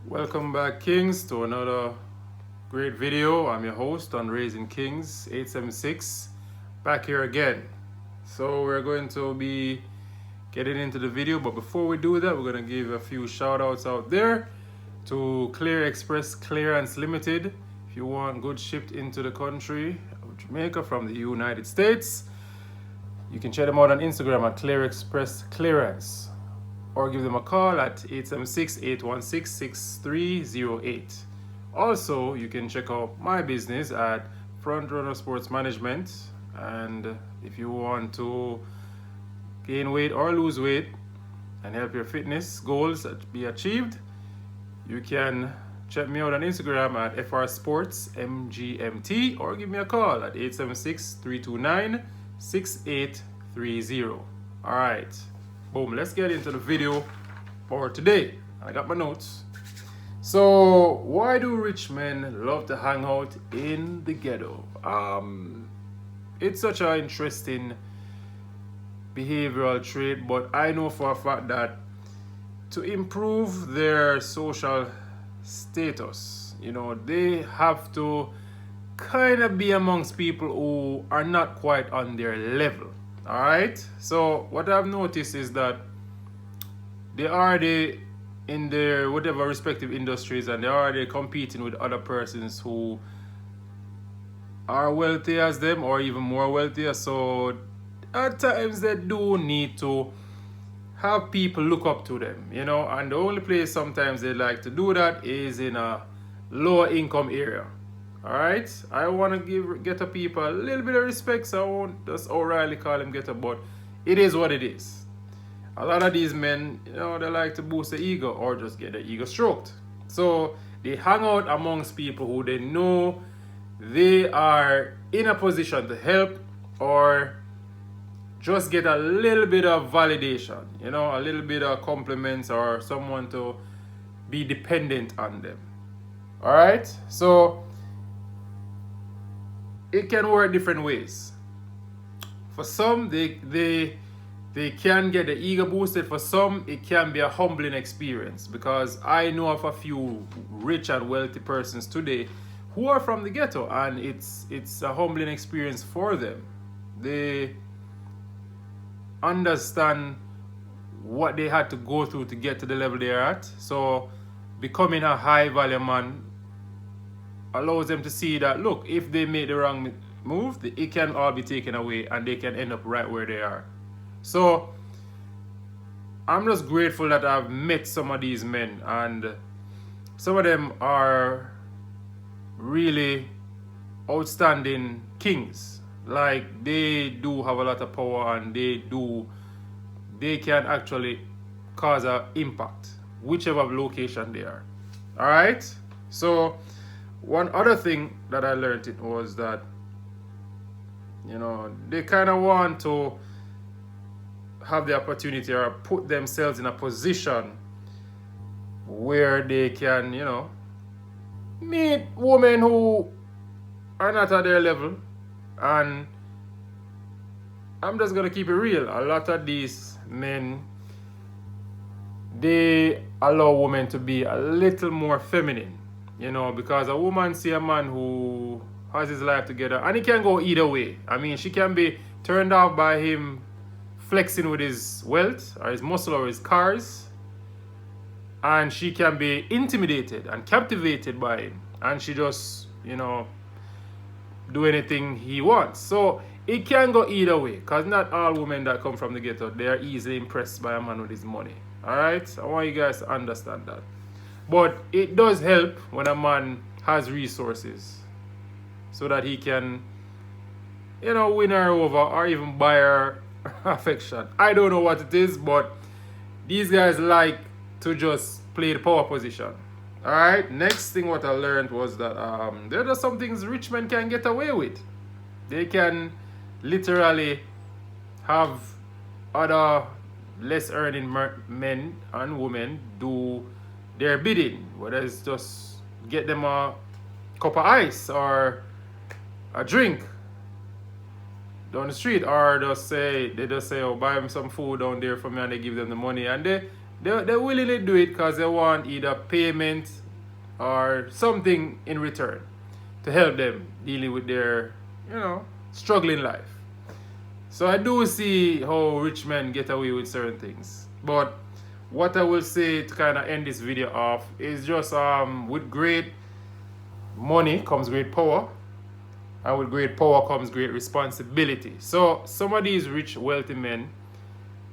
Welcome back, Kings, to another great video. I'm your host on Raising Kings 876, back here again. So we're going to be getting into the video, but before we do that, we're going to give a few shout outs out there to Clear Express Clearance Limited. If you want goods shipped into the country of Jamaica from the United States, you can check them out on Instagram at Clear Express Clearance, or give them a call at 876-816-6308. Also, you can check out my business at Frontrunner Sports Management. And if you want to gain weight or lose weight and help your fitness goals be achieved, you can check me out on Instagram at frsportsmgmt, or give me a call at 876-329-6830. All right. Boom, let's get into the video for today. I got my notes. So, why do rich men love to hang out in the ghetto? It's such an interesting behavioral trait, but I know for a fact that to improve their social status, they have to kind of be amongst people who are not quite on their level. All right, so what I've noticed is that they are already in their whatever respective industries, and they're already competing with other persons who are wealthy as them or even more wealthier. So at times they do need to have people look up to them, and the only place sometimes they like to do that is in a lower income area. All right, I want to give ghetto people a little bit of respect, so I won't just outrightly call them ghetto, but it is what it is. A lot of these men, they like to boost the ego or just get the ego stroked. So they hang out amongst people who they know they are in a position to help, or just get a little bit of validation, a little bit of compliments, or someone to be dependent on them. All right, so it can work different ways. For some, they can get the ego boosted. For some, it can be a humbling experience, because I know of a few rich and wealthy persons today who are from the ghetto, and it's a humbling experience for them. They understand what they had to go through to get to the level they're at. So becoming a high value man allows them to see that, look, if they make the wrong move, it can all be taken away and they can end up right where they are. So I'm just grateful that I've met some of these men, and some of them are really outstanding kings. Like, they do have a lot of power, and they can actually cause an impact whichever location they are. All right, so one other thing that I learned was that, they kind of want to have the opportunity or put themselves in a position where they can, meet women who are not at their level. And I'm just going to keep it real. A lot of these men, they allow women to be a little more feminine. Because a woman see a man who has his life together, and it can go either way. I mean, she can be turned off by him flexing with his wealth or his muscle or his cars, and she can be intimidated and captivated by him, and she just, do anything he wants. So it can go either way, because not all women that come from the ghetto, they are easily impressed by a man with his money. All right, I want you guys to understand that. But it does help when a man has resources, so that he can, win her over or even buy her affection. I don't know what it is, but these guys like to just play the power position. All right, next thing what I learned was that there are some things rich men can get away with. They can literally have other less earning men and women do their bidding, whether it's just get them a cup of ice or a drink down the street, or they just say, oh, buy them some food down there for me, and they give them the money, and They willingly do it because they want either payment or something in return to help them dealing with their, struggling life. So I do see how rich men get away with certain things. But what I will say to kind of end this video off is just with great money comes great power, and with great power comes great responsibility. So some of these rich, wealthy men,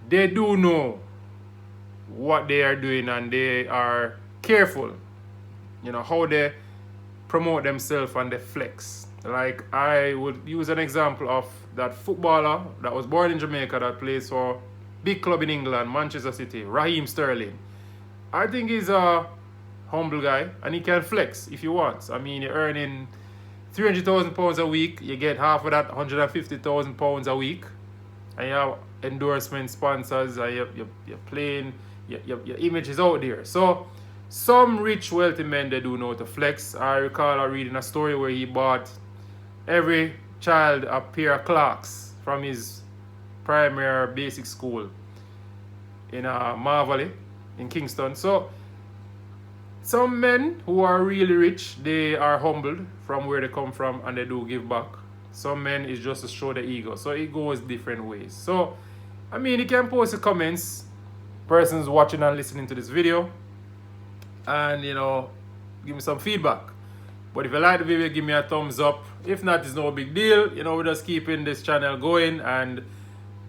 they do know what they are doing, and they are careful, how they promote themselves and they flex. Like, I would use an example of that footballer that was born in Jamaica that plays for big club in England, Manchester City, Raheem Sterling. I think he's a humble guy, and he can flex if he wants. I mean, you're earning £300,000 a week, you get half of that, £150,000 a week, and you have endorsement sponsors, and you're playing, your image is out there. So some rich, wealthy men, they do know how to flex. I recall reading a story where he bought every child a pair of Clarks from his primary basic school in Marvally in Kingston. So some men who are really rich, they are humbled from where they come from, and they do give back. Some men is just to show the ego. So it goes different ways. So, I mean, you can post the comments, persons watching and listening to this video, and give me some feedback. But if you like the video, give me a thumbs up. If not, it's no big deal. We're just keeping this channel going and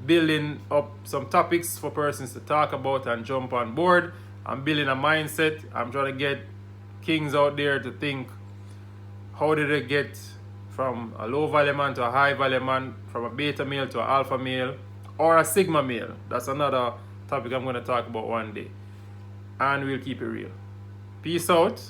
building up some topics for persons to talk about and jump on board. I'm building a mindset. I'm trying to get kings out there to think, how did they get from a low value man to a high value man, from a beta male to an alpha male, or a sigma male? That's another topic I'm going to talk about one day. And we'll keep it real. Peace out.